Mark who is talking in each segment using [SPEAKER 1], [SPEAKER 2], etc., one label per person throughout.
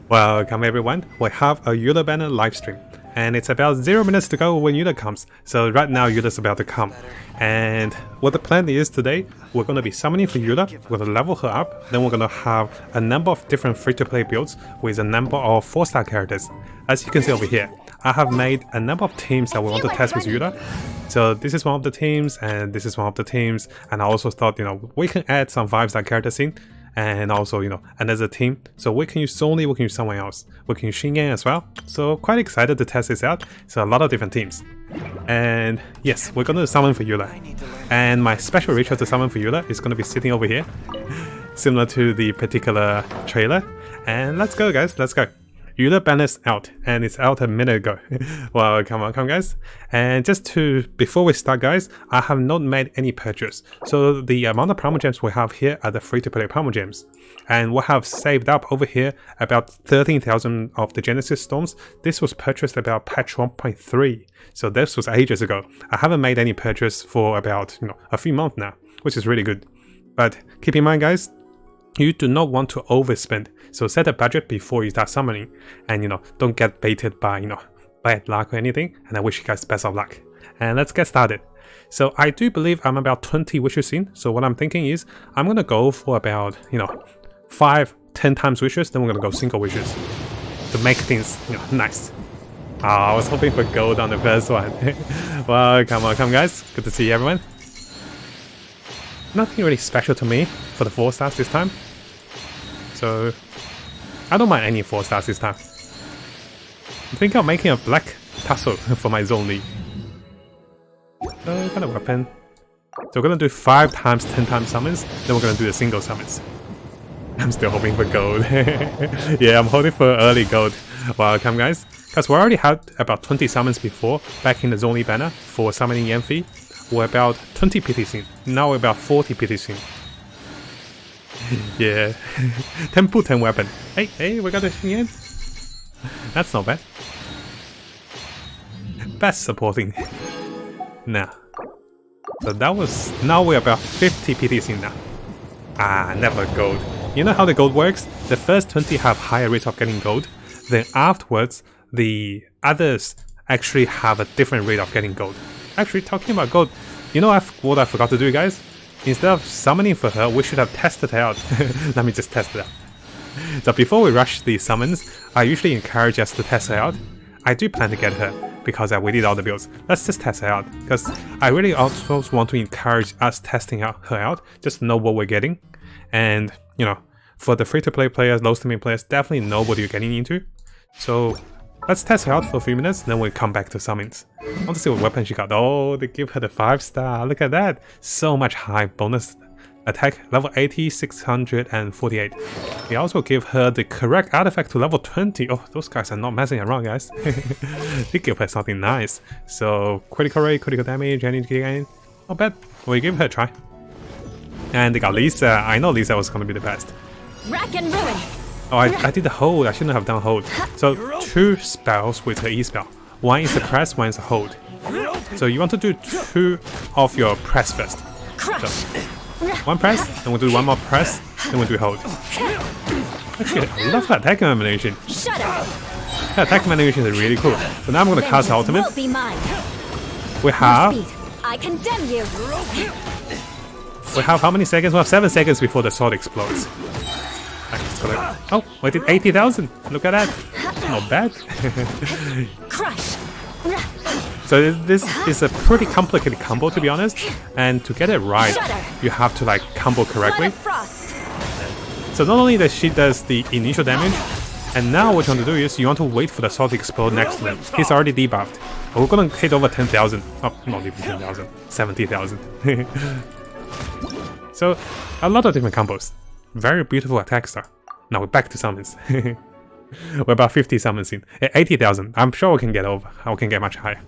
[SPEAKER 1] Welcome everyone, we have a Eula banner livestream, and it's about 0 minutes to go when Eula comes. So right now Eula's about to come, and what the plan is today, we're going to be summoning for Eula, we're going to level her up, then we're going to have a number of different free-to-play builds with a number of 4-star characters. As you can see over here, I have made a number of teams that we want to test with Eula. So this is one of the teams, and this is one of the teams, and I also thought, we can add some 5-star characters in. And also, another team. So we can use Sony, we can use someone else. We can use Xingyan as well. So quite excited to test this out. So a lot of different teams. And yes, we're going to summon for Eula. And my special ritual to summon for Eula is going to be sitting over here. Similar to the particular trailer. And let's go guys, let's go. Eula banner's out, and it's out a minute ago. Well, come on guys. And before we start guys, I have not made any purchase. So the amount of Primal Gems we have here are the free-to-play Primal Gems. And we have saved up over here about 13,000 of the Genesis Stones. This was purchased about patch 1.3. So this was ages ago. I haven't made any purchase for about, a few months now, which is really good. But keep in mind guys, you do not want to overspend, so set a budget before you start summoning, and don't get baited by bad luck or anything. And I wish you guys best of luck. And let's get started. So I do believe I'm about 20 wishes in. So what I'm thinking is I'm gonna go for about 5-10 times wishes, then we're gonna go single wishes to make things nice. I was hoping for gold on the first one. Well, come guys, good to see everyone. Nothing really special to me for the 4 stars this time. So I don't mind any 4 stars this time. I'm thinking of making a black tassel for my zone lead. Kind of weapon. So we're gonna do 5 times 10 times summons, then we're gonna do the single summons. I'm still hoping for gold. Yeah, I'm hoping for early gold. Welcome guys. Because we already had about 20 summons before back in the zone lead banner for summoning Yanfi. We're about 20 PTs in. Now we're about 40 PTs in. Yeah. 10 pull 10 weapon. Hey, we got the Xingyan. That's not bad. Best supporting. Nah. So that was... Now we're about 50 PTs in now. Never gold. You know how the gold works? The first 20 have higher rate of getting gold. Then afterwards, the others actually have a different rate of getting gold. Actually, talking about gold, what I forgot to do guys? Instead of summoning for her, we should have tested her out. Let me just test it out. So before we rush the summons, I usually encourage us to test her out. I do plan to get her, because we did all the builds. Let's just test her out, because I really also want to encourage us testing her out, just to know what we're getting. And, for the free-to-play players, low-streaming players, definitely know what you're getting into. So let's test her out for a few minutes, then we'll come back to summons. I want to see what weapon she got. Oh, they give her the 5-star. Look at that. So much high bonus attack. Level 80, 648. They also give her the correct artifact to level 20. Oh, those guys are not messing around, guys. They give her something nice. So, critical rate, critical damage, energy gain. Not bad. We'll give her a try. And they got Lisa. I know Lisa was going to be the best.
[SPEAKER 2] Rack and ruin.
[SPEAKER 1] Oh, I did the hold. I shouldn't have done hold. So 2 spells with her E-spell. One is the press, one is the hold. So you want to do 2 of your press first. So 1 press, then we'll do 1 more press, then we'll do hold. Actually, I love her attack animation. Her attack animation is really cool. So now I'm going to cast her ultimate. We have how many seconds? We have 7 seconds before the sword explodes. Oh, we did 80,000. Look at that. Not bad. So this is a pretty complicated combo, to be honest. And to get it right, you have to combo correctly. So not only that she does the initial damage, and now what you want to do is you want to wait for the sword to explode next to them. He's already debuffed. We're gonna hit over 10,000. Oh, not even 10,000. 70,000. So a lot of different combos. Very beautiful attack star. Now we're back to summons. We're about 50 summons in. 80,000. I'm sure we can get over. We can get much higher.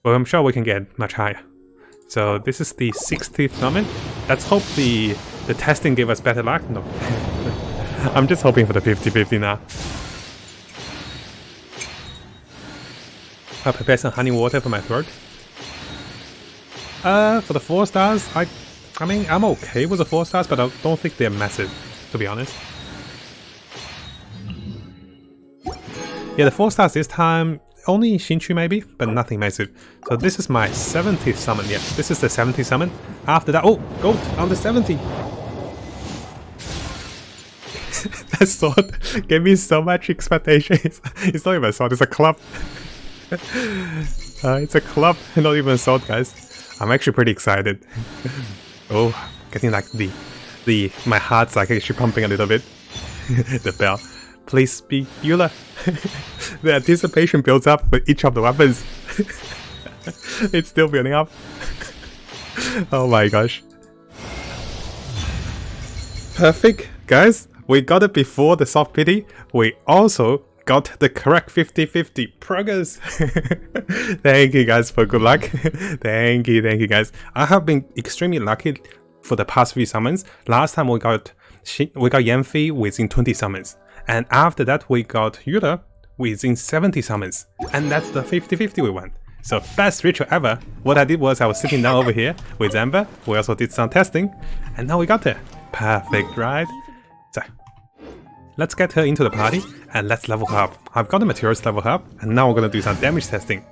[SPEAKER 1] Well, I'm sure we can get much higher. So this is the 60th summon. Let's hope the testing gave us better luck. No. I'm just hoping for the 50-50 now. I'll prepare some honey water for my throat. For the 4 stars, I mean, I'm okay with the 4 stars, but I don't think they're massive, to be honest. Yeah, the 4 stars this time, only Shinchu maybe, but nothing massive. So this is my 70th summon, yeah, this is the 70th summon. After that, oh, gold on the 70! That sword gave me so much expectation. It's not even a sword, it's a club. It's a club, not even a sword, guys. I'm actually pretty excited. Oh, getting like my heart's like actually pumping a little bit. The bell. Please be Eula. The anticipation builds up with each of the weapons. It's still building up. Oh my gosh. Perfect, guys. We got it before the soft pity. We also got the correct 50-50 progress. Thank you guys for good luck. Thank you guys. I have been extremely lucky for the past few summons. Last time we got Yanfei within 20 summons. And after that we got Eula within 70 summons. And that's the 50-50 we won. So best ritual ever. What I did was I was sitting down over here with Amber. We also did some testing. And now we got there. Perfect, right? So let's get her into the party and let's level her up. I've got the materials level her up, and now we're gonna do some damage testing.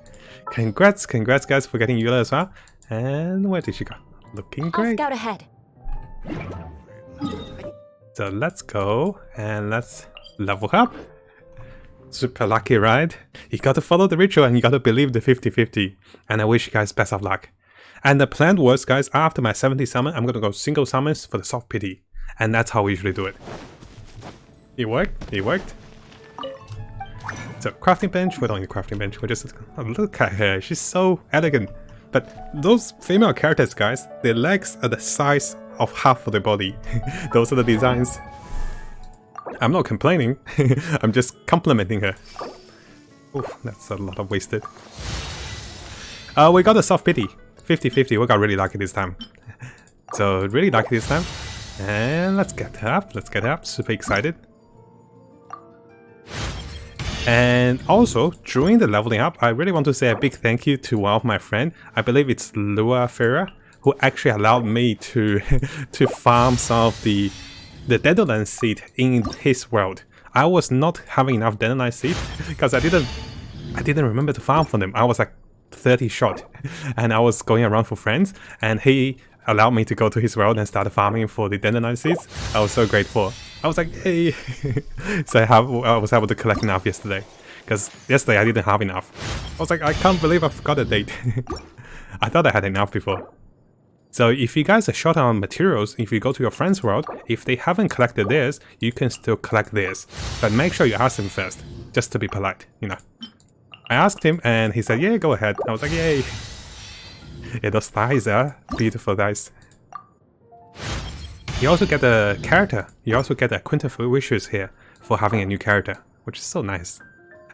[SPEAKER 1] Congrats guys for getting Eula as well. And where did she go? Looking great.
[SPEAKER 2] I'll scout ahead.
[SPEAKER 1] So let's go and let's level her up. Super lucky, right? You gotta follow the ritual and you gotta believe the 50-50. And I wish you guys best of luck. And the plan was, guys, after my 70 summon, I'm gonna go single summons for the soft pity. And that's how we usually do it. It worked, it worked. So crafting bench, we don't need crafting bench, we just look at her, she's so elegant. But those female characters, guys, their legs are the size of half of their body. Those are the designs. I'm not complaining, I'm just complimenting her. Oof, that's a lot of wasted. We got a soft pity, 50-50, we got really lucky this time. So really lucky this time. And let's get her up, super excited. And also, during the leveling up, I really want to say a big thank you to one of my friends. I believe it's Lua Ferra, who actually allowed me to to farm some of the dandelion seed in his world. I was not having enough dandelion seed because I didn't remember to farm for them. I was like 30 short, and I was going around for friends, and he allowed me to go to his world and start farming for the dandelion seeds. I was so grateful. I was like, hey! So I was able to collect enough yesterday. Because yesterday I didn't have enough. I was like, I can't believe I forgot a date. I thought I had enough before. So if you guys are short on materials, if you go to your friend's world, if they haven't collected theirs, you can still collect theirs. But make sure you ask them first, just to be polite, you know. I asked him and he said, yeah, go ahead. I was like, yay! Yeah, those thighs are beautiful thighs. You also get a character. You also get a Quinta wishes here for having a new character, which is so nice.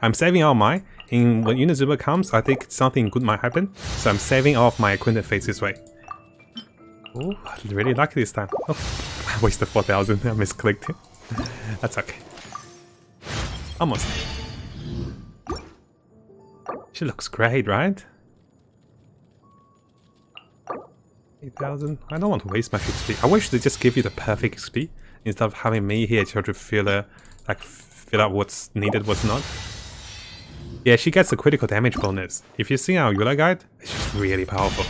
[SPEAKER 1] I'm saving all mine. When Unizuba comes, I think something good might happen, so I'm saving all of my Quinta fates this way. Oh, really lucky this time. Oh, I wasted 4,000. I misclicked. That's okay. Almost. She looks great, right? 8,000. I don't want to waste much XP. I wish they just give you the perfect XP instead of having me here try to fill out what's needed, what's not. Yeah, she gets a critical damage bonus. If you see our Eula guide, it's just really powerful.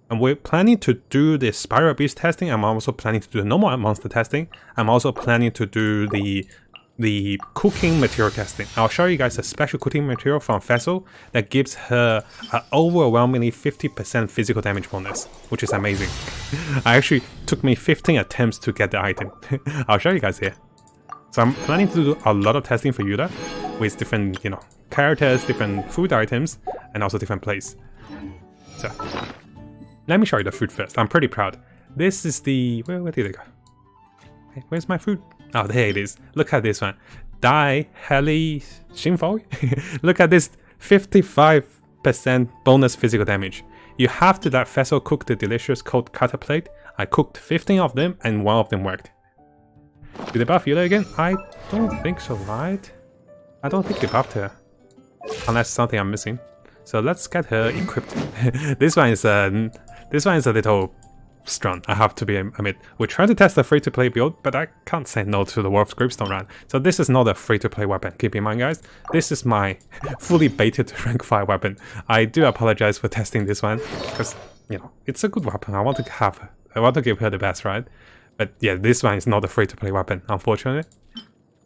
[SPEAKER 1] And we're planning to do the Spiral Beast testing. I'm also planning to do the normal monster testing. I'm also planning to do the cooking material testing. I'll show you guys a special cooking material from Vessel that gives her an overwhelmingly 50% physical damage bonus, which is amazing. Actually took me 15 attempts to get the item. I'll show you guys here. So I'm planning to do a lot of testing for Eula with different, you know, characters, different food items, and also different plays. So let me show you the food first. I'm pretty proud. This is the... Where did it go? Hey, where's my food? Oh, there it is. Look at this one. Dai Heli Shinfo. Look at this 55% bonus physical damage. You have to let Vessel cook the delicious cold cutter plate. I cooked 15 of them and one of them worked. Did they buff Eula again? I don't think so, right? I don't think they buffed her. Unless something I'm missing. So let's get her equipped. This one is a little strong, I have to admit. We're trying to test the free-to-play build, but I can't say no to the Warp's Gripstone run. So this is not a free-to-play weapon, keep in mind guys. This is my fully baited rank 5 weapon. I do apologize for testing this one, because, you know, it's a good weapon. I want to give her the best, right? But yeah, this one is not a free-to-play weapon, unfortunately.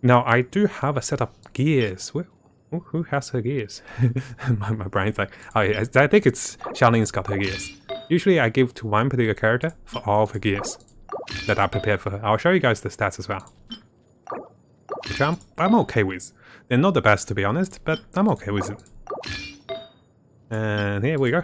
[SPEAKER 1] Now, I do have a set of gears. Who has her gears? my brain's like, oh yeah, I think it's Xiaoling's got her gears. Usually I give to one particular character for all of her gears that I prepared for her. I'll show you guys the stats as well, which I'm okay with. They're not the best to be honest, but I'm okay with it. And here we go.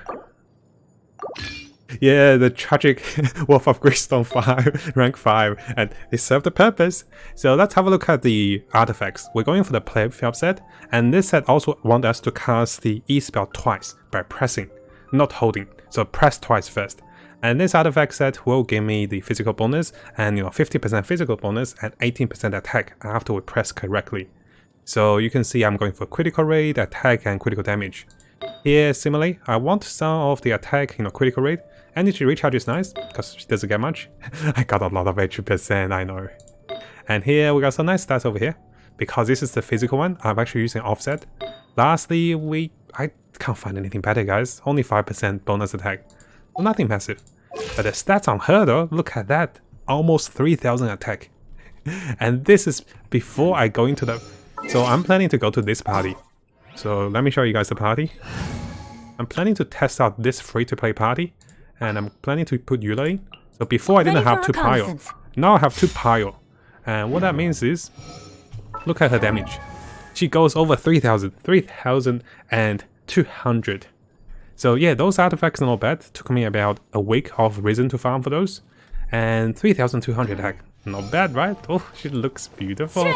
[SPEAKER 1] Yeah, the tragic Wolf of Gripstone 5, rank 5, and they serve the purpose. So let's have a look at the artifacts. We're going for the Playfield set, and this set also wants us to cast the E spell twice by pressing, not holding. So press twice first. And this artifact set will give me the physical bonus, and 50% physical bonus and 18% attack after we press correctly. So you can see I'm going for critical rate, attack, and critical damage. Here, similarly, I want some of the attack, critical rate. Energy recharge is nice, because she doesn't get much. I got a lot of 80%, I know. And here, we got some nice stats over here. Because this is the physical one, I'm actually using offset. Lastly, I can't find anything better, guys. Only 5% bonus attack. Well, nothing massive. But the stats on her, though, look at that. Almost 3000 attack. And this is before I go into the... So I'm planning to go to this party. So let me show you guys the party. I'm planning to test out this free-to-play party. And I'm planning to put Eula in. So before I didn't have 2 pile. Now I have 2 pile. And what that means is, look at her damage. She goes over 3000. 3200. So yeah, those artifacts are not bad. Took me about a week of reason to farm for those. And 3200 attack. Not bad, right? Oh, she looks beautiful.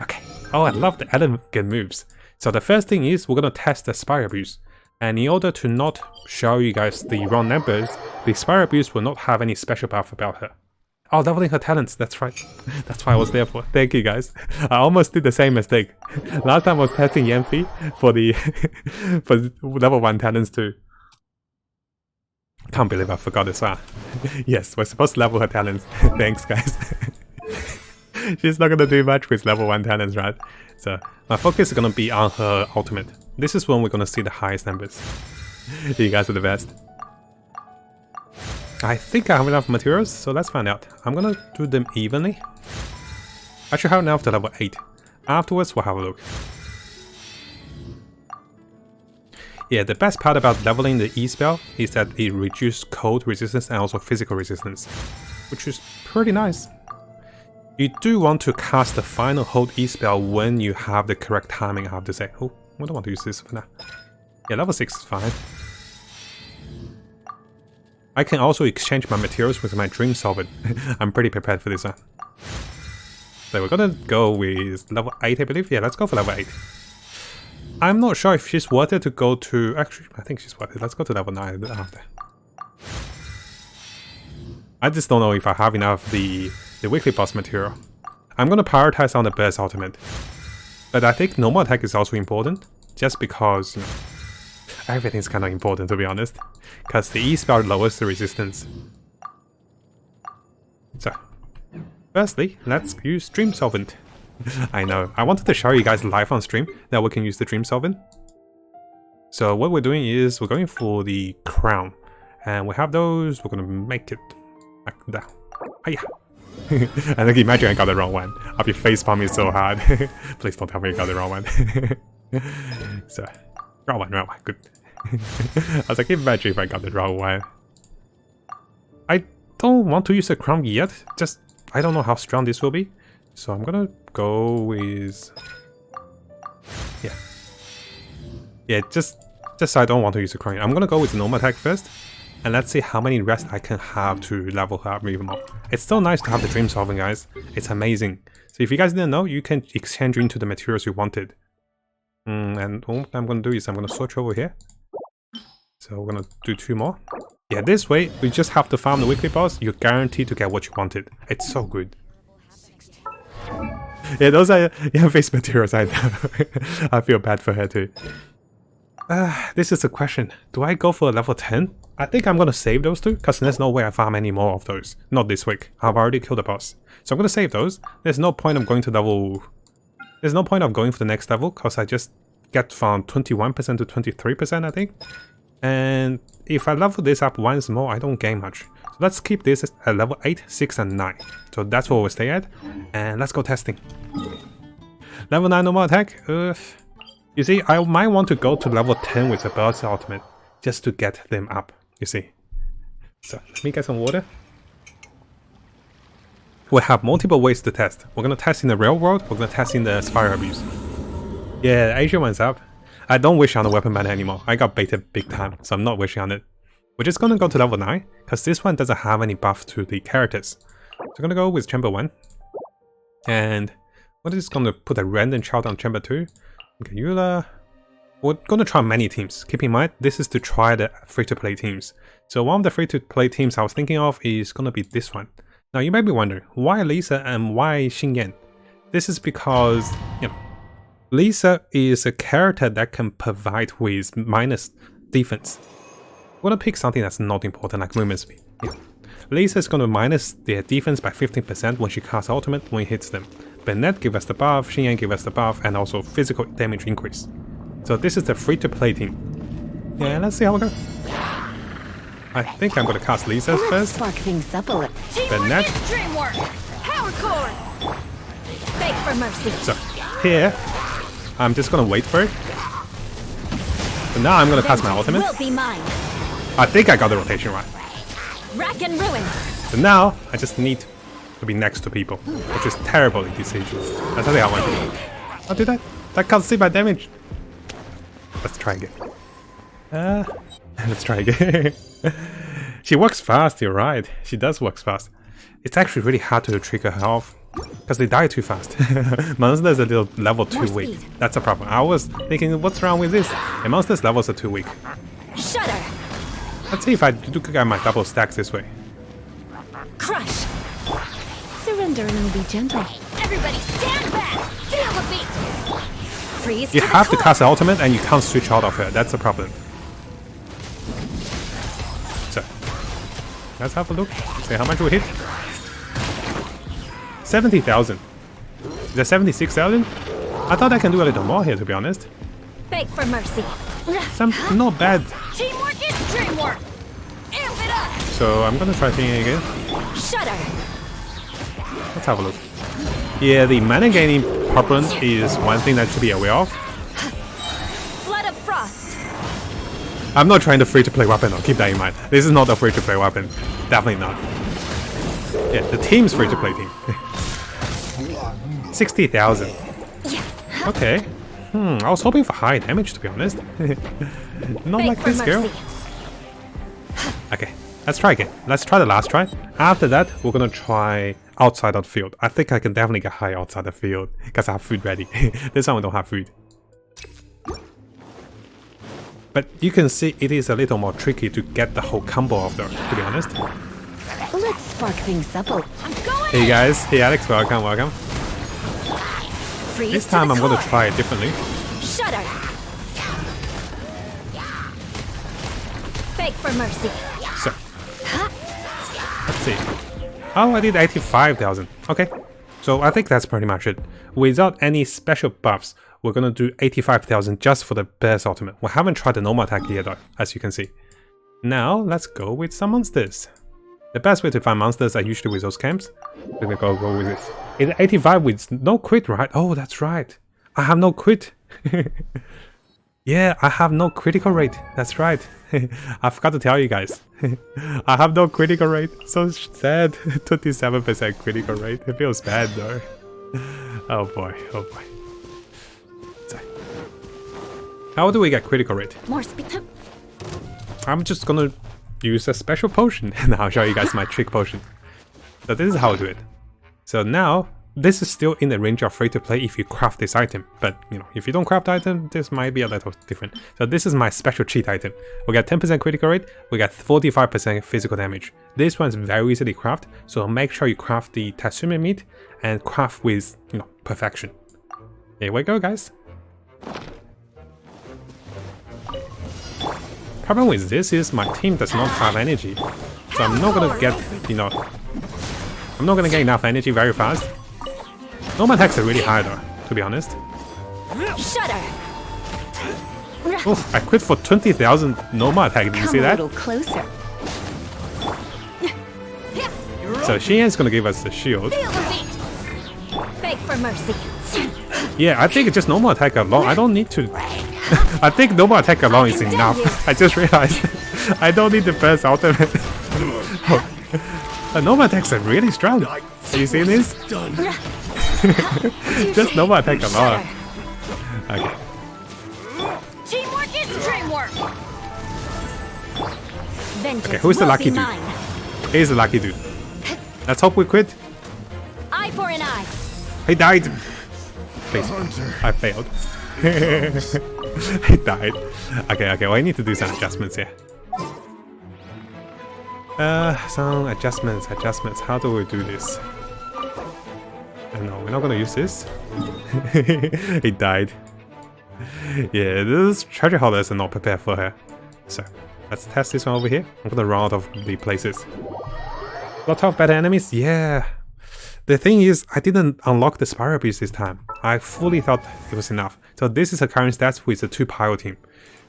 [SPEAKER 1] Okay. Oh, I love the elegant moves. So the first thing is, we're gonna test the Spire Abuse. And in order to not show you guys the wrong numbers, the Spire Abuse will not have any special buff about her. Oh, leveling her talents, that's right. That's what I was there for. Thank you guys. I almost did the same mistake. Last time I was testing Yanfi for the for level 1 talents too. Can't believe I forgot this one. Yes, we're supposed to level her talents. Thanks guys. She's not gonna do much with level 1 talents, right? So my focus is gonna be on her ultimate. This is when we're gonna see the highest numbers. You guys are the best. I think I have enough materials, so let's find out. I'm gonna do them evenly. I should have enough to level 8. Afterwards, we'll have a look. Yeah, the best part about leveling the E spell is that it reduces cold resistance and also physical resistance, which is pretty nice. You do want to cast the final hold E spell when you have the correct timing, I have to say. Oh, I don't want to use this for now. Yeah, level 6 is fine. I can also exchange my materials with my Dream Solvent. I'm pretty prepared for this one. So we're gonna go with level 8, I believe. Yeah, let's go for level 8. I'm not sure if she's worth it to go to... Actually, I think she's worth it. Let's go to level 9 after. I just don't know if I have enough the weekly boss material. I'm gonna prioritize on the burst ultimate. But I think normal attack is also important. Just because, everything's kind of important to be honest. Because the E spell lowers the resistance. So, firstly, let's use Dream Solvent. I know, I wanted to show you guys live on stream that we can use the Dream Solvent. So what we're doing is, we're going for the crown. And we have those, we're gonna make it like that. Hiya! I think imagine I got the wrong one. I'll be facepalming so hard. Please don't tell me I got the wrong one. So, wrong one, good. I was like, imagine if I got the wrong one. I don't want to use a crown yet, just I don't know how strong this will be. So I'm gonna go with... Yeah, just I don't want to use a crown. I'm gonna go with normal attack first. And let's see how many rest I can have to level her up even more. It's so nice to have the Dream Solving, guys. It's amazing. So if you guys didn't know, you can exchange into the materials you wanted. And what I'm going to do is I'm going to switch over here. So we're going to do 2 more. Yeah, this way, we just have to farm the weekly boss. You're guaranteed to get what you wanted. It's so good. Yeah, those are face materials, I know. I feel bad for her too. This is the question. Do I go for a level 10? I think I'm gonna save those two, because there's no way I farm any more of those. Not this week. I've already killed the boss. So I'm gonna save those. There's no point of going to level... There's no point of going for the next level, because I just get from 21% to 23%, I think. And if I level this up once more, I don't gain much. So let's keep this at level 8, 6, and 9. So that's where we'll stay at. And let's go testing. Level 9 normal attack. You see, I might want to go to level 10 with the boss ultimate, just to get them up, you see. So, let me get some water. We have multiple ways to test. We're gonna test in the real world, we're gonna test in the Spiral Abuse. Yeah, Asia one's up. I don't wish on the weapon banner anymore. I got baited big time, so I'm not wishing on it. We're just gonna go to level 9, because this one doesn't have any buff to the characters. So we're gonna go with Chamber 1. And we're just gonna put a random child on Chamber 2. Okay, Eula. We're gonna try many teams. Keep in mind, this is to try the free-to-play teams. So one of the free-to-play teams I was thinking of is gonna be this one. Now you might be wondering, why Lisa and why Xingyan? This is because, you know, Lisa is a character that can provide with minus defense. We're gonna pick something that's not important, like movement speed. Yeah. Lisa is gonna minus their defense by 15% when she casts ultimate when it hits them. Bennett give us the buff, Xingyan give us the buff, and also physical damage increase. So this is the free-to-play team. Yeah, let's see how we go. I think I'm gonna cast Lisa first.
[SPEAKER 2] Spark things up a little.
[SPEAKER 1] Bennett.
[SPEAKER 2] Power cord. Beg for mercy.
[SPEAKER 1] So here, I'm just gonna wait for it. So now I'm gonna cast my ultimate.
[SPEAKER 2] Will be mine.
[SPEAKER 1] I think I got the rotation right.
[SPEAKER 2] Rack and ruin.
[SPEAKER 1] So now I just need to be next to people, which is terrible in this situation. That's how I want to do. I'll do that. That can't see my damage. Let's try again. Let's try again. She works fast, you're right. She does work fast. It's actually really hard to trigger her off, because they die too fast. Monsters are a little level too weak. That's a problem. I was thinking, what's wrong with this? And monsters levels are too weak.
[SPEAKER 2] Shudder.
[SPEAKER 1] Let's see if I do get my double stacks this way.
[SPEAKER 2] Crush. Surrender and be gentle. Everybody stand back. Feel the beat. Freeze.
[SPEAKER 1] You have to cast the ultimate and you can't switch out of her. That's the problem. So, let's have a look. See how much we hit. 70,000. Is that 76,000? I thought I can do a little more here, to be honest.
[SPEAKER 2] Beg for mercy.
[SPEAKER 1] Not bad.
[SPEAKER 2] Teamwork is dreamwork. Amp it up.
[SPEAKER 1] So I'm gonna try thinking again.
[SPEAKER 2] Shudder.
[SPEAKER 1] Let's have a look. Yeah, the mana gaining problem is one thing that should be aware of.
[SPEAKER 2] Flood of frost.
[SPEAKER 1] I'm not trying to free-to-play weapon, though. Keep that in mind. This is not a free-to-play weapon. Definitely not. Yeah, the team's free-to-play team. 60,000. Okay. I was hoping for high damage, to be honest. Not
[SPEAKER 2] Beg
[SPEAKER 1] like
[SPEAKER 2] for
[SPEAKER 1] this girl.
[SPEAKER 2] mercy.
[SPEAKER 1] Okay, let's try again. Let's try the last try. After that, we're gonna try outside of the field. I think I can definitely get high outside the field, because I have food ready. This time we don't have food. But you can see it is a little more tricky to get the whole combo of them, to be honest.
[SPEAKER 2] Let's spark things up a little. I'm going.
[SPEAKER 1] Hey guys, hey Alex, welcome, welcome.
[SPEAKER 2] Freeze
[SPEAKER 1] This
[SPEAKER 2] to
[SPEAKER 1] time
[SPEAKER 2] the
[SPEAKER 1] I'm gonna
[SPEAKER 2] core.
[SPEAKER 1] try it differently.
[SPEAKER 2] Shudder. Beg for mercy.
[SPEAKER 1] So, let's see. Oh, I did 85,000. Okay, so I think that's pretty much it. Without any special buffs, we're gonna do 85,000 just for the best ultimate. We haven't tried the normal attack yet though, as you can see. Now, let's go with some monsters. The best way to find monsters are usually with those camps. We're gonna go with this. It's 85 with no crit, right? Oh, that's right. I have no crit. Yeah, I have no critical rate. That's right. I forgot to tell you guys. I have no critical rate. So sad. 27% critical rate. It feels bad though. Oh boy. Oh boy. So, how do we get critical rate?
[SPEAKER 2] More speed.
[SPEAKER 1] I'm just gonna use a special potion and I'll show you guys my trick potion. So this is how I do it. So now, this is still in the range of free to play if you craft this item, but you know, if you don't craft the item, this might be a little different. So this is my special cheat item. We got 10% critical rate, we got 45% physical damage. This one's very easily craft, so make sure you craft the Tatsumi meat and craft with, you know, perfection. Here we go, guys. Problem with this is my team does not have energy. So I'm not gonna get, I'm not gonna get enough energy very fast. Normal attacks are really high though, to be honest.
[SPEAKER 2] Shudder.
[SPEAKER 1] Oh, I quit for 20,000 normal attack, did you see that?
[SPEAKER 2] A little closer.
[SPEAKER 1] So Xian's gonna give us the shield.
[SPEAKER 2] Feel the beat. Beg for mercy.
[SPEAKER 1] Yeah, I think just normal attack alone, I don't need to... I think normal attack alone is enough. I just realized I don't need the first ultimate. Normal attacks are really strong. Have you seen this? Just normal attack alone. Okay.
[SPEAKER 2] Teamwork is dreamwork.
[SPEAKER 1] Okay, who's the lucky dude? He's the lucky dude. Let's hope we quit.
[SPEAKER 2] Eye for an eye.
[SPEAKER 1] He died. Please. I failed. He died. Okay, well I need to do some adjustments here. Some adjustments. How do we do this? No, we're not gonna use this. He died. Yeah, this treasure holders are not prepared for her. So, let's test this one over here. I'm gonna run out of the places. Lot of better enemies? Yeah. The thing is, I didn't unlock the spiral beast this time. I fully thought it was enough. So this is the current stats with the 2 pyro team.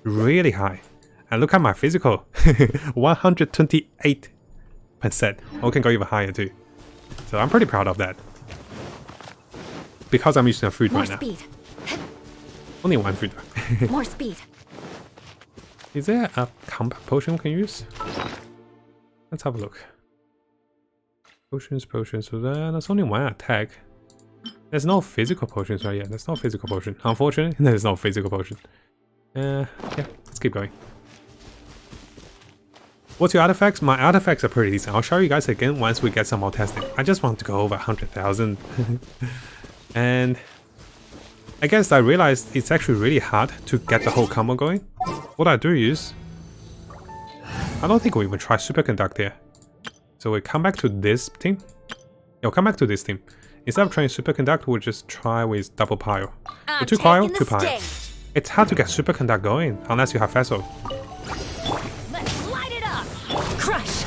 [SPEAKER 1] Really high. And look at my physical. 128%. We can go even higher too. So I'm pretty proud of that. Because I'm using a food right now. Only one food.
[SPEAKER 2] More speed.
[SPEAKER 1] Is there a combat potion we can use? Let's have a look. Potions. So there's only one attack. There's no physical potions right here. There's no physical potion. Unfortunately, there's no physical potion. Yeah, let's keep going. What's your artifacts? My artifacts are pretty decent. I'll show you guys again once we get some more testing. I just want to go over 100,000. And I guess I realized it's actually really hard to get the whole combo going. What I do is, I don't think we even try Superconduct here. So we come back to this team. Yeah, we'll come back to this team. Instead of trying Superconduct, we'll just try with double pyro. So 2 pyro, 2 pyro. It's hard to get Superconduct going unless you have Vessel.
[SPEAKER 2] Let's light it up. Crush.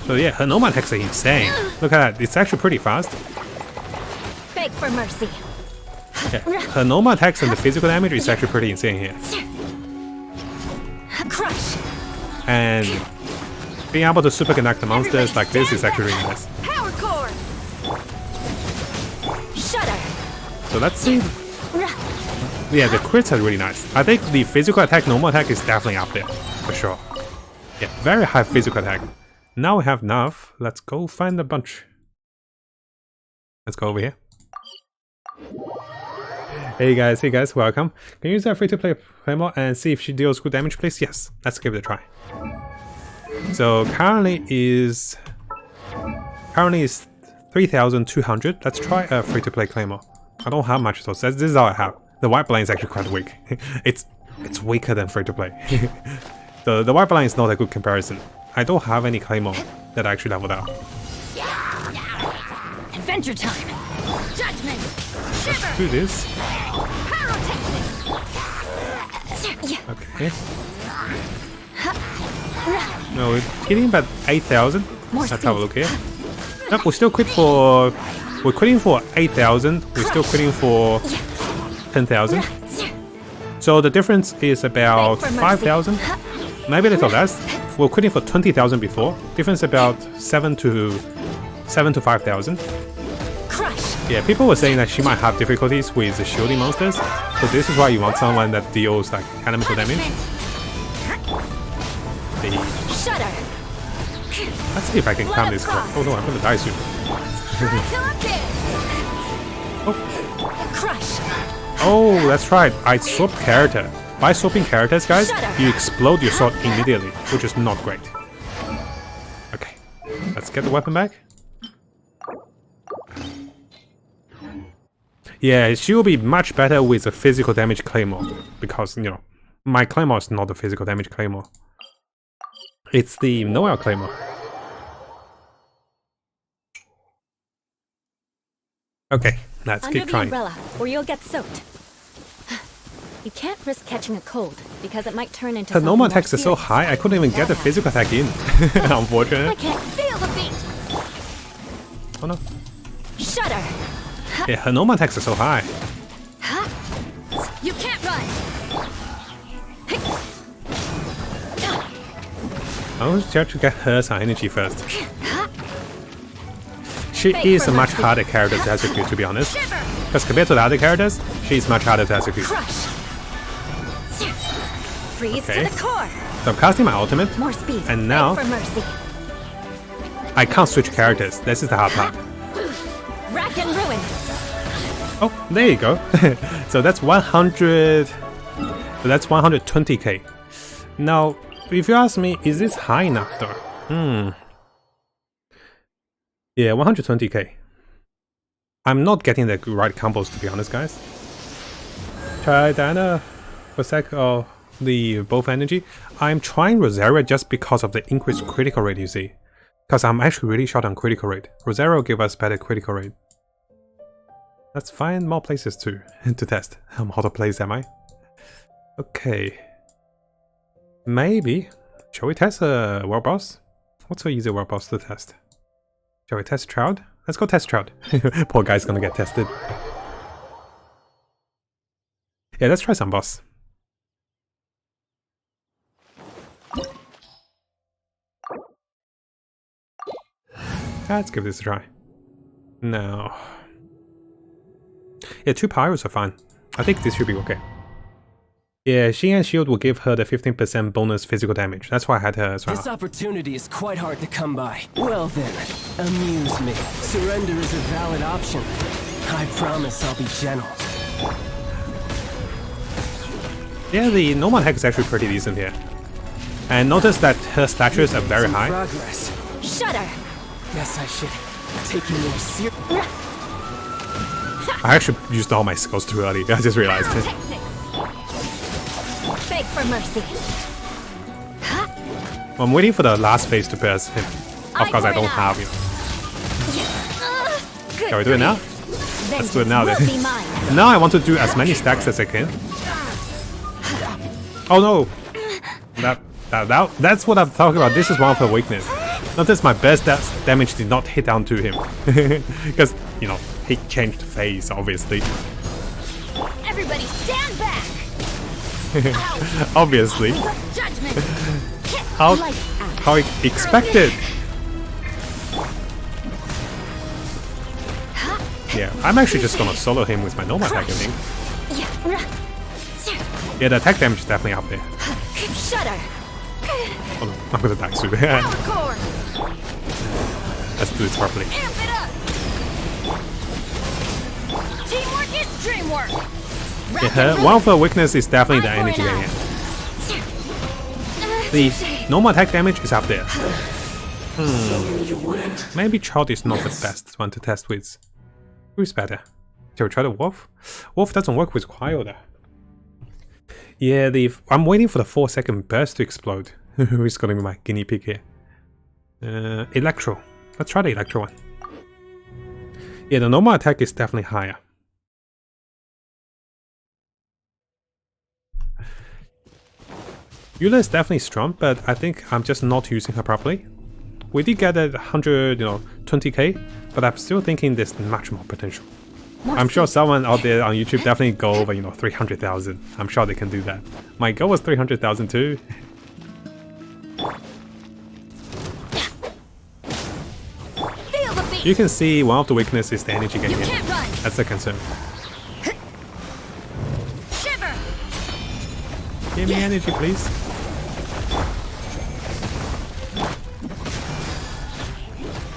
[SPEAKER 1] So yeah, her normal attacks are insane. Look at that, it's actually pretty fast.
[SPEAKER 2] Beg for mercy.
[SPEAKER 1] Yeah, her normal attacks and the physical damage is actually pretty insane here.
[SPEAKER 2] Crush.
[SPEAKER 1] And being able to Superconduct the monsters like this is actually really nice.
[SPEAKER 2] Power core. Shudder.
[SPEAKER 1] So let's see. Yeah, the crits are really nice. I think the physical attack, normal attack is definitely up there, for sure. Yeah, very high physical attack. Now we have enough. Let's go find a bunch. Let's go over here. Hey guys, welcome. Can you use that free-to-play Claymore and see if she deals good damage, please? Yes, let's give it a try. So currently is 3,200. Let's try a free-to-play Claymore. I don't have much, so this is all I have. The white blind is actually quite weak. it's weaker than free-to-play. The white blind is not a good comparison. I don't have any Claymore that I actually leveled up.
[SPEAKER 2] Adventure time. Judgment.
[SPEAKER 1] Let's do this. Okay. No, we're hitting about 8,000. Let's have a look here. Nope, we're still quitting for 8,000. We're still quitting for 10,000. So the difference is about 5,000. Maybe a little less. We're quitting for 20,000 before. Difference about 7 to 5,000. Yeah, people were saying that she might have difficulties with the shielding monsters. So this is why you want someone that deals like elemental damage. Let's see if I can calm this girl. Oh no, I'm gonna die soon. Oh, that's right. I swapped character. By swapping characters, guys, you explode your sword immediately, which is not great. Okay, let's get the weapon back. Yeah, she will be much better with a physical damage claymore, because, you know, my claymore is not a physical damage claymore. It's the Noel claymore. Okay, let's keep trying.
[SPEAKER 2] Under the umbrella, or you'll get soaked. You can't risk catching a cold, because it might turn into
[SPEAKER 1] Her normal
[SPEAKER 2] something more
[SPEAKER 1] attacks are so
[SPEAKER 2] serious.
[SPEAKER 1] high, I couldn't even get the physical attack in.
[SPEAKER 2] I
[SPEAKER 1] Unfortunately.
[SPEAKER 2] can't feel the beat!
[SPEAKER 1] Oh no.
[SPEAKER 2] Shudder!
[SPEAKER 1] Yeah, her normal attacks are so high.
[SPEAKER 2] You can't run!
[SPEAKER 1] I'll try to get her some energy first. She is a much harder character to execute, to be honest. Because compared to the other characters, she's much harder to execute.
[SPEAKER 2] Crush! Freeze
[SPEAKER 1] Okay.
[SPEAKER 2] to the core!
[SPEAKER 1] So I'm casting my ultimate,
[SPEAKER 2] More speed.
[SPEAKER 1] and now
[SPEAKER 2] Beg for mercy.
[SPEAKER 1] I can't switch characters. This is the hard part.
[SPEAKER 2] Rack and ruin!
[SPEAKER 1] Oh, there you go. So that's 100. So that's 120k. Now, if you ask me, is this high enough though? Yeah, 120k. I'm not getting the right combos, to be honest, guys. Try Diana for sec of the both energy. I'm trying Rosaria just because of the increased critical rate, you see. Because I'm actually really short on critical rate. Rosaria will give us better critical rate. Let's find more places to test. I'm out of place, am I? Okay. Maybe. Shall we test a world boss? What's an easy world boss to test? Shall we test Trout? Let's go test Trout. Poor guy's gonna get tested. Yeah, let's try some boss. Let's give this a try. No. Yeah, 2 pyros are fine. I think this should be okay. Yeah, Xian's shield will give her the 15% bonus physical damage. That's why I had her as well.
[SPEAKER 3] This opportunity is quite hard to come by. Well then, amuse me. Surrender is a valid option. I promise I'll be gentle.
[SPEAKER 1] Yeah, the normal attack is actually pretty decent here. And notice that her statures are very
[SPEAKER 3] Some
[SPEAKER 1] high.
[SPEAKER 3] progress.
[SPEAKER 2] Shudder!
[SPEAKER 3] Guess I should take you more seriously.
[SPEAKER 1] I actually used all my skills too early. I just realized it.
[SPEAKER 2] Technics! Beg for mercy.
[SPEAKER 1] I'm waiting for the last phase to burst him. Of course, I don't have you.
[SPEAKER 2] Good
[SPEAKER 1] Shall we do it now?
[SPEAKER 2] grief.
[SPEAKER 1] Let's do it now
[SPEAKER 2] Vengeance
[SPEAKER 1] then.
[SPEAKER 2] will be mine.
[SPEAKER 1] Now I want to do as many stacks as I can. Oh no! That's what I'm talking about. This is one of her weakness. Notice my best damage did not hit down to him. Because, you know, he changed phase, obviously.
[SPEAKER 2] Everybody stand back!
[SPEAKER 1] Obviously.
[SPEAKER 2] Judgment!
[SPEAKER 1] How expected. Yeah, I'm actually just gonna solo him with my normal attack, I think. Yeah, the attack damage is definitely up there.
[SPEAKER 2] Shudder!
[SPEAKER 1] Oh no, I'm gonna die soon.
[SPEAKER 2] Core!
[SPEAKER 1] Let's do it properly.
[SPEAKER 2] Amp it up! Teamwork is dreamwork!
[SPEAKER 1] Yeah, one of her weaknesses is definitely the energy gain. The normal attack damage is up there. Maybe Child is not the best one to test with. Who's better? Shall we try the Wolf? Wolf doesn't work with Cryo though. Yeah, I'm waiting for the 4-second burst to explode. Who's gonna be my guinea pig here? Electro. Let's try the Electro one. Yeah, the normal attack is definitely higher. Eula is definitely strong, but I think I'm just not using her properly. We did get a 120k, but I'm still thinking there's much more potential. I'm sure someone out there on YouTube definitely go over, 300,000. I'm sure they can do that. My goal was 300,000 too. You can see one of the weaknesses is the energy gain here. That's the concern.
[SPEAKER 2] Shiver!
[SPEAKER 1] Give me energy, please.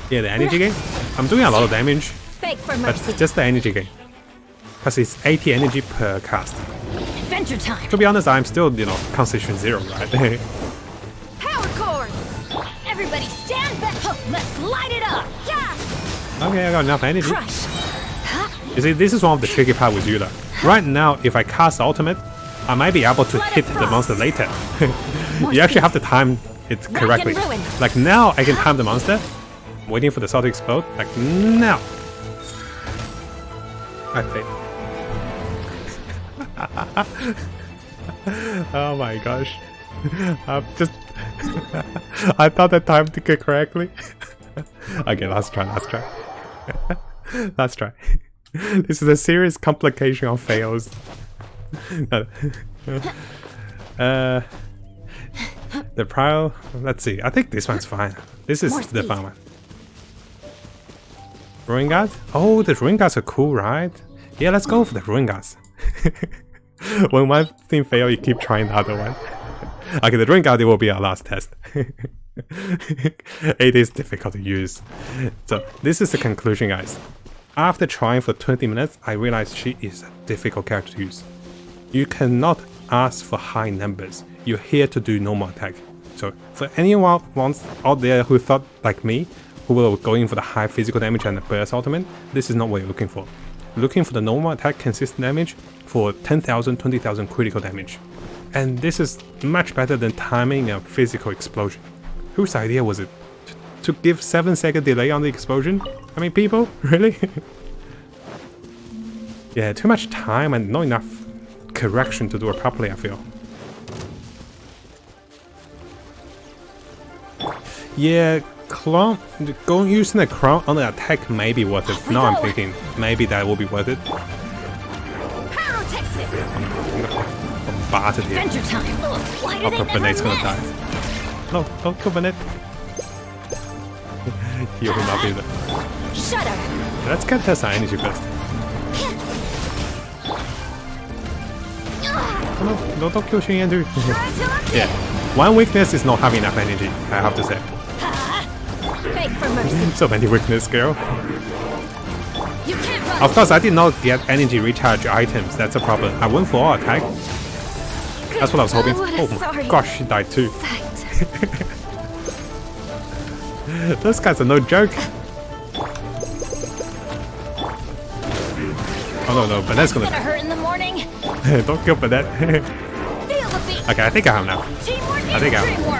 [SPEAKER 1] Yeah, the energy gain. I'm doing a lot of damage,
[SPEAKER 2] Beg for
[SPEAKER 1] but
[SPEAKER 2] mercy.
[SPEAKER 1] just the energy gain. Because it's 80 energy per cast.
[SPEAKER 2] Adventure time!
[SPEAKER 1] To be honest, I'm still, Constellation 0, right?
[SPEAKER 2] Power cord! Everybody stand back! Let's light it up! Yeah!
[SPEAKER 1] Okay, I got enough energy.
[SPEAKER 2] Crush!
[SPEAKER 1] You see, this is one of the tricky part with Eula. Right now, if I cast ultimate, I might be able to hit the monster later. You actually have to time it correctly. Like now, I can time the monster. Waiting for the sword to explode. Like now. I failed. Oh my gosh. I'm just... I thought I timed it correctly. Okay, let's try. Let's try. This is a serious complication of fails. The prior... Let's see. I think this one's fine. This is the fun one. Ruin Guard? Oh, the Ruin Guards are cool, right? Yeah, let's go for the Ruin Guards. When one thing fails, you keep trying the other one. Okay, the Ruin Guard will be our last test. It is difficult to use. So, this is the conclusion, guys. After trying for 20 minutes, I realized she is a difficult character to use. You cannot ask for high numbers. You're here to do normal attack. So, for anyone out there who thought like me, who were going for the high physical damage and the burst ultimate, this is not what you're looking for. You're looking for the normal attack consistent damage for 10,000, 20,000 critical damage. And this is much better than timing a physical explosion. Whose idea was it? To give 7-second delay on the explosion? I mean, people? Really? Yeah, too much time and not enough correction to do it properly, I feel. Yeah, clone, using the crown on the attack may be worth it. Now I'm thinking maybe that will be worth it. I'm battered here. Oh, Benet's gonna die. No, don't kill Benet. You will not be there. Let's get test our energy first. Oh, no, don't kill Shin Andrew. Yeah, one weakness is not having enough energy, I have to say. So many weakness, girl. Of course, I did not get energy recharge items. That's a problem. I went for all attack. That's what I was hoping. Oh my gosh, she died too. Those guys are no joke. Oh no, Benet's gonna hurt in the morning. Don't kill Benet. Okay, I think I have now. I think I have.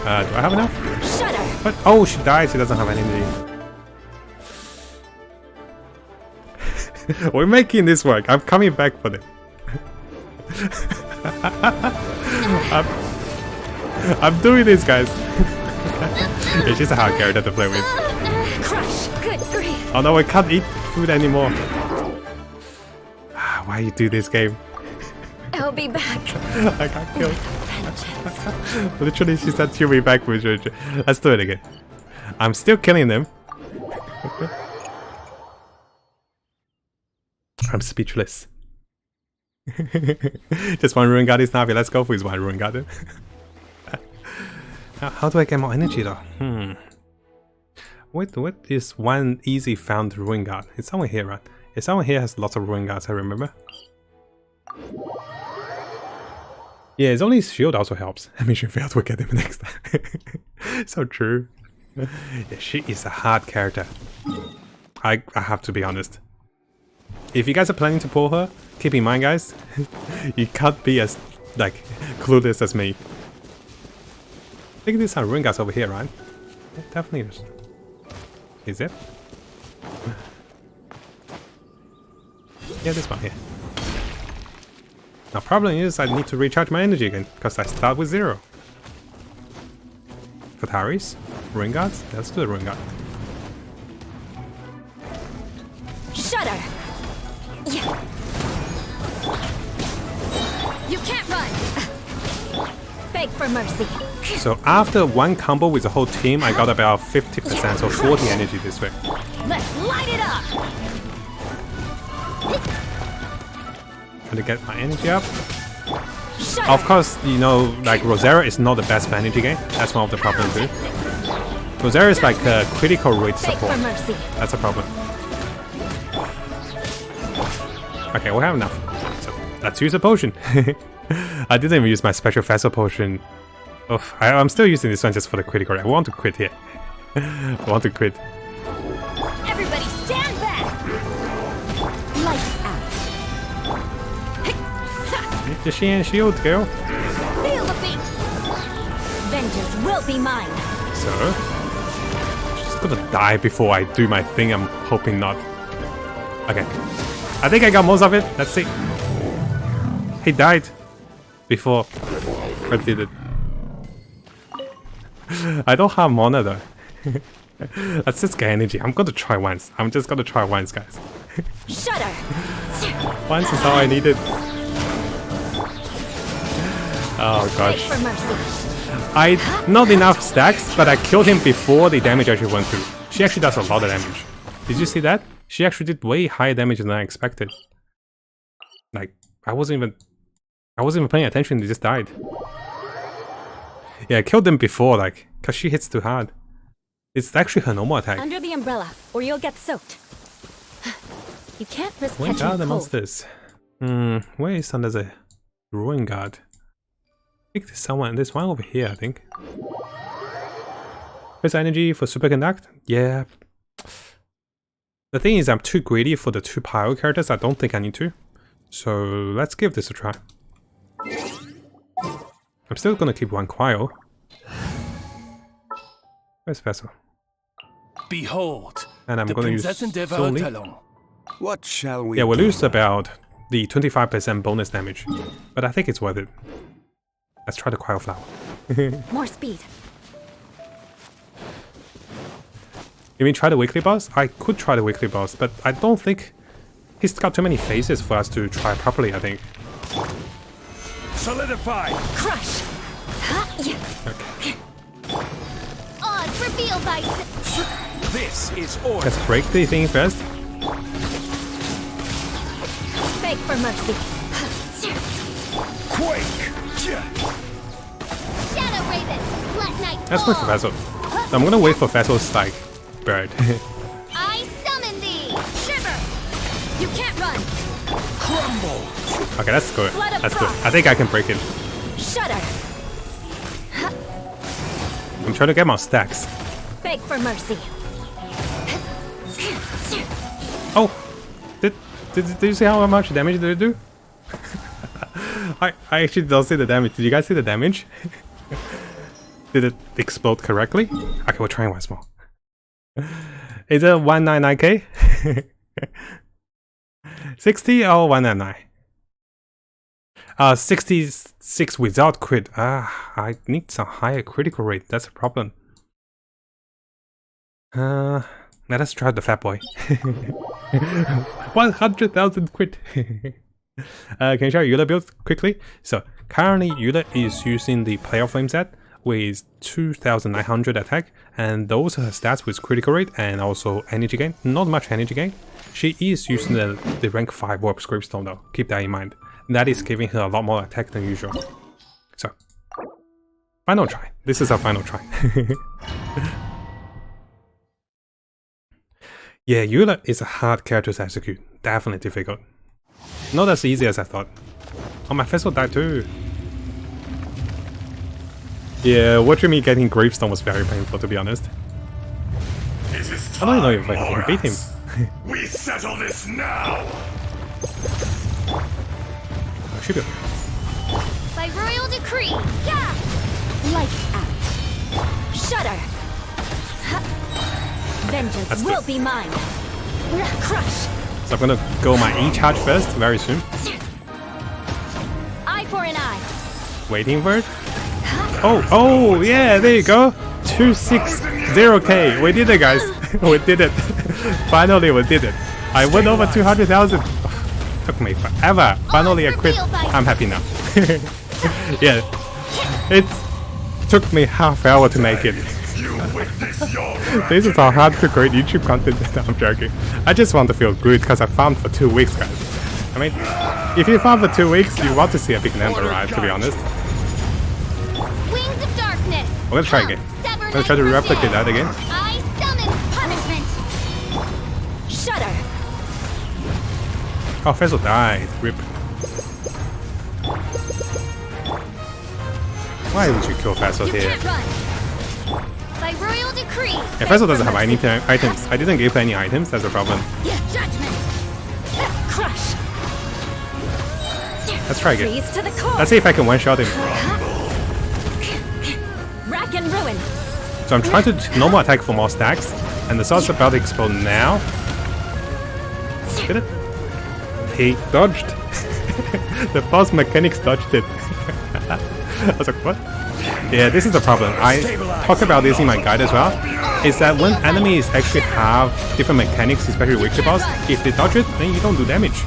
[SPEAKER 1] Do I have enough? What? Oh, she died. She doesn't have any energy. We're making this work. I'm coming back for it. I'm doing this, guys. Yeah, she's a hard character to play with. Oh no, I can't eat food anymore. Why you do this game?
[SPEAKER 2] I'll be back.
[SPEAKER 1] I got killed. Literally, she said she'll be back with you. Let's do it again. I'm still killing them. I'm speechless. Just one Ruin Guard is Navi. Let's go for his one Ruin Guard. How do I get more energy though? What is one easy found Ruin Guard? It's somewhere here, right? Yeah, someone here has lots of Ruin Guards, I remember. Yeah, his only shield also helps. I mean, she failed to get him next time. So true. Yeah, she is a hard character. I have to be honest. If you guys are planning to pull her, keep in mind, guys, you can't be as like clueless as me. I think there's some Ruin Guards over here, right? Yeah, definitely is. Is it? Yeah, this one here. Now, problem is I need to recharge my energy again because I start with 0. Kataris, Ruin Guards. Let's do the Ruin Guard.
[SPEAKER 2] Shudder. Yeah. You can't run. Beg for mercy.
[SPEAKER 1] So after one combo with the whole team, I got about 50%, so 40 energy this way.
[SPEAKER 2] Let's light it up.
[SPEAKER 1] Gonna get my energy up. Of course, you know, like Rosera is not the best for energy game. That's one of the problems too. Rosera is like a critical rate support. That's a problem. Okay, we have enough. So let's use a potion. I didn't even use my special vessel potion. Oh, I'm still using this one just for the critical rate. I want to quit here. I want to quit.
[SPEAKER 2] Everybody stand back. Lights out.
[SPEAKER 1] The Shin shield, girl.
[SPEAKER 2] Feel the beat. Vengeance will be mine.
[SPEAKER 1] So, she's gonna die before I do my thing. I'm hoping not. Okay. I think I got most of it. Let's see. He died before I did it. I don't have mana though. Let's just get energy. I'm gonna try once. I'm just gonna try once, guys.
[SPEAKER 2] Shudder.
[SPEAKER 1] Once is all I needed. Oh gosh.
[SPEAKER 2] For mercy.
[SPEAKER 1] Not enough stacks, but I killed him before the damage actually went through. She actually does a lot of damage. Did you see that? She actually did way higher damage than I expected. Like, I wasn't even paying attention, they just died. Yeah, I killed them before, like, cause she hits too hard. It's actually her normal attack.
[SPEAKER 2] Under the umbrella, or you'll get soaked. You can't risk
[SPEAKER 1] Where
[SPEAKER 2] catching
[SPEAKER 1] are
[SPEAKER 2] a
[SPEAKER 1] the
[SPEAKER 2] cold.
[SPEAKER 1] monsters? Where is under the ruin guard? I think there's someone. There's one over here, I think. There's energy for superconduct. Yeah. The thing is, I'm too greedy for the 2 pyro characters. I don't think I need to. So let's give this a try. I'm still gonna keep 1 cryo. Where's Vessel?
[SPEAKER 3] Behold,
[SPEAKER 1] And I'm
[SPEAKER 3] the
[SPEAKER 1] gonna use
[SPEAKER 3] princess and
[SPEAKER 1] Solely.
[SPEAKER 3] Talon.
[SPEAKER 4] What shall we
[SPEAKER 1] Yeah, we'll
[SPEAKER 4] do?
[SPEAKER 1] lose about the 25% bonus damage, but I think it's worth it. Let's try the cryo flower.
[SPEAKER 2] More speed.
[SPEAKER 1] You mean try the weekly boss? I could try the weekly boss, but I don't think he's got too many phases for us to try properly, I think.
[SPEAKER 3] Solidify!
[SPEAKER 2] Crush.
[SPEAKER 1] Okay.
[SPEAKER 2] Odds revealed by.
[SPEAKER 3] This is order.
[SPEAKER 1] Let's break the thing first.
[SPEAKER 2] Beg for mercy.
[SPEAKER 3] Quake!
[SPEAKER 2] Shadow Raven, let night
[SPEAKER 1] Let's wait for Vessel. So I'm gonna wait for Vessel's like bird.
[SPEAKER 2] I summon thee. Shiver. You can't run.
[SPEAKER 3] Crumble!
[SPEAKER 1] Okay, that's good.
[SPEAKER 2] Flood of
[SPEAKER 1] That's good.
[SPEAKER 2] frost.
[SPEAKER 1] I think I can break it.
[SPEAKER 2] Shudder.
[SPEAKER 1] I'm trying to get my stacks.
[SPEAKER 2] Beg for mercy.
[SPEAKER 1] Oh! Did you see how much damage did it do? I actually don't see the damage. Did you guys see the damage? Did it explode correctly? Okay, we're trying once more. Is it 199k? 60 or 199? 66 without crit. I need some higher critical rate. That's a problem. Let us try the fat boy. 100,000 crit. Can you show Eula build quickly? So currently Eula is using the player flame set with 2,900 attack, and those are her stats with critical rate and also energy gain. Not much energy gain. She is using the rank 5 warp scriptstone though. Keep that in mind. That is giving her a lot more attack than usual. So final try. This is our final try. Yeah, Eula is a hard character to execute. Definitely difficult. Not as easy as I thought. Oh, my Vessel died too. Yeah, watching me getting gravestone was very painful, to be honest. I don't know if I can beat him.
[SPEAKER 4] We settle this now.
[SPEAKER 1] I should be.
[SPEAKER 2] By royal decree. Yeah. Lights out. Shudder. Vengeance
[SPEAKER 1] That's
[SPEAKER 2] will
[SPEAKER 1] good.
[SPEAKER 2] be mine. Crush.
[SPEAKER 1] So I'm gonna go my E charge first, very soon.
[SPEAKER 2] Eye for an eye.
[SPEAKER 1] Waiting for it. Oh, yeah, there you go. 260K. We did it, guys. We did it. Finally, we did it. I went over 200,000. Took me forever. Finally, I quit. I'm happy now. Yeah, it took me half hour to make it. This is how hard to create YouTube content. I'm joking. I just want to feel good because I farmed for 2 weeks, guys. I mean, if you farm for 2 weeks, you want to see a big number, right? To be honest.
[SPEAKER 2] Wings of darkness.
[SPEAKER 1] I'm gonna try again. I'm gonna try to replicate that again.
[SPEAKER 2] I summon punishment. Shudder.
[SPEAKER 1] Oh, Vessel died. Rip. Why would you kill Vessel
[SPEAKER 2] You
[SPEAKER 1] here?
[SPEAKER 2] can't run. By royal decree.
[SPEAKER 1] Yeah, Vessel doesn't have any items. I didn't give her any items, that's the problem.
[SPEAKER 2] Judgment. Crush.
[SPEAKER 1] Let's try again.
[SPEAKER 2] Freeze to the core.
[SPEAKER 1] Let's see if I can one-shot him.
[SPEAKER 2] Rack and ruin.
[SPEAKER 1] So I'm trying to normal attack for more stacks, and the sword's about to explode now. Did it? He dodged. The boss mechanics dodged it. I was like, what? Yeah, this is the problem. I talk about this in my guide as well. Is that when enemies actually have different mechanics, especially Witcher boss, if they dodge it, then you don't do damage.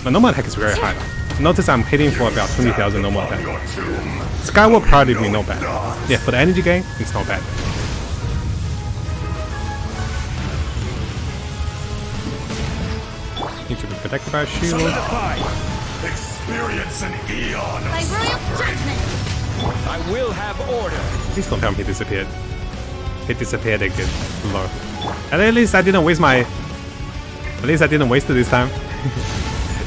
[SPEAKER 1] My normal attack is very high. Notice I'm hitting for about 20,000 normal attack. Sky will probably be not bad. Yeah, for the energy gain, it's not bad. Need to be protected by a shield.
[SPEAKER 4] Experience an eon
[SPEAKER 2] By royal judgment.
[SPEAKER 3] I will have order.
[SPEAKER 1] Please don't tell me he disappeared. He disappeared again. Lord. And at least I didn't waste my... At least I didn't waste it this time.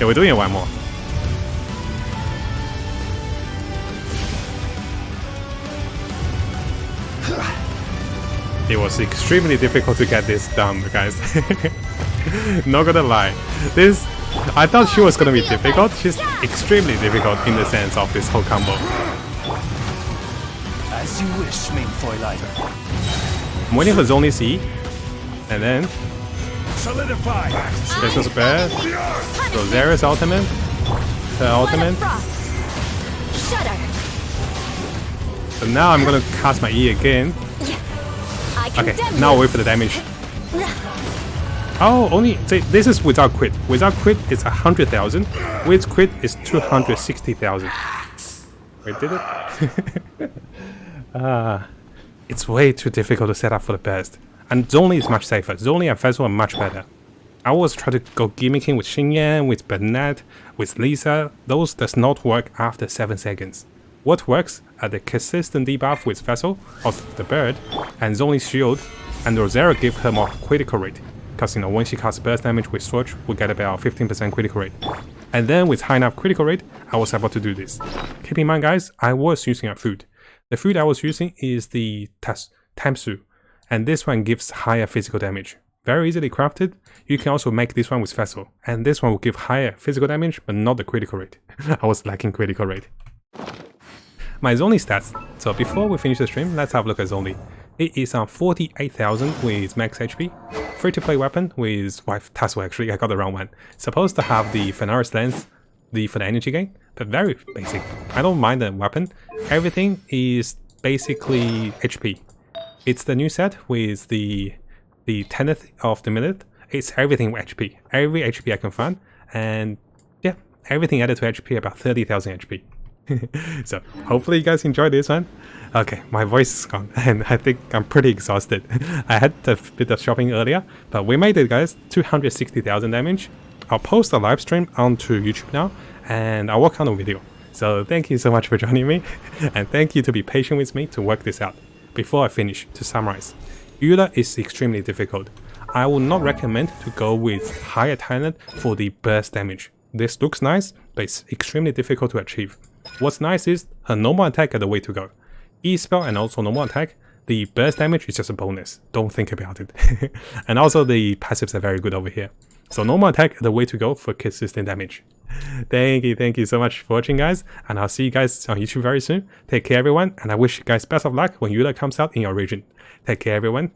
[SPEAKER 1] Yeah, we're doing it one more. It was extremely difficult to get this done, guys. Not gonna lie. This... I thought she was gonna be difficult. She's extremely difficult in the sense of this whole combo.
[SPEAKER 3] As you wish, main Fräulein.
[SPEAKER 1] I'm waiting for Zonly C. And then...
[SPEAKER 4] solidify.
[SPEAKER 1] Special spare. Rosaria's ultimate. Her ultimate.
[SPEAKER 2] Shudder.
[SPEAKER 1] So now I'm gonna cast my E again. Okay, now I'll wait for the damage. Oh, only... See, this is without crit. Without crit, it's 100,000. With crit, it's 260,000. Wait, did it? It's way too difficult to set up for the best. And Zonly is much safer. Zonly and Fezzo are much better. I always try to go gimmicking with Xingyan, with Bernat, with Lisa. Those does not work after 7 seconds. What works are the consistent debuff with Vessel of the bird and Zonly's shield, and Rosaria give her more critical rate. Because, you know, when she casts burst damage with Sword, we get about 15% critical rate. And then with high enough critical rate, I was able to do this. Keep in mind, guys, I was using a food. The food I was using is the Tamsu, and this one gives higher physical damage. Very easily crafted. You can also make this one with Vessel, and this one will give higher physical damage, but not the critical rate. I was lacking critical rate. My Zonly stats. So before we finish the stream, let's have a look at Zonly. It is on 48,000 with max HP. Free-to-play weapon with Tassel, actually, I got the wrong one. Supposed to have the Fenaris lens for the energy gain, but very basic. I don't mind the weapon. Everything is basically HP. It's the new set with the 10th of the minute. It's everything with HP. Every HP I can find, and yeah, everything added to HP about 30,000 HP. So hopefully you guys enjoyed this one. Okay, my voice is gone and I think I'm pretty exhausted. I had a bit of shopping earlier, but we made it, guys. 260,000 damage. I'll post a live stream onto YouTube now and I'll work on a video. So thank you so much for joining me, and thank you to be patient with me to work this out. Before I finish, to summarize, Eula is extremely difficult. I would not recommend to go with higher talent for the burst damage. This looks nice, but it's extremely difficult to achieve. What's nice is her normal attack are the way to go. E-spell and also normal attack, the burst damage is just a bonus. Don't think about it. And also the passives are very good over here. So normal attack are the way to go for consistent damage. Thank you so much for watching, guys, and I'll see you guys on YouTube very soon. Take care, everyone, and I wish you guys best of luck when Eula comes out in your region. Take care, everyone.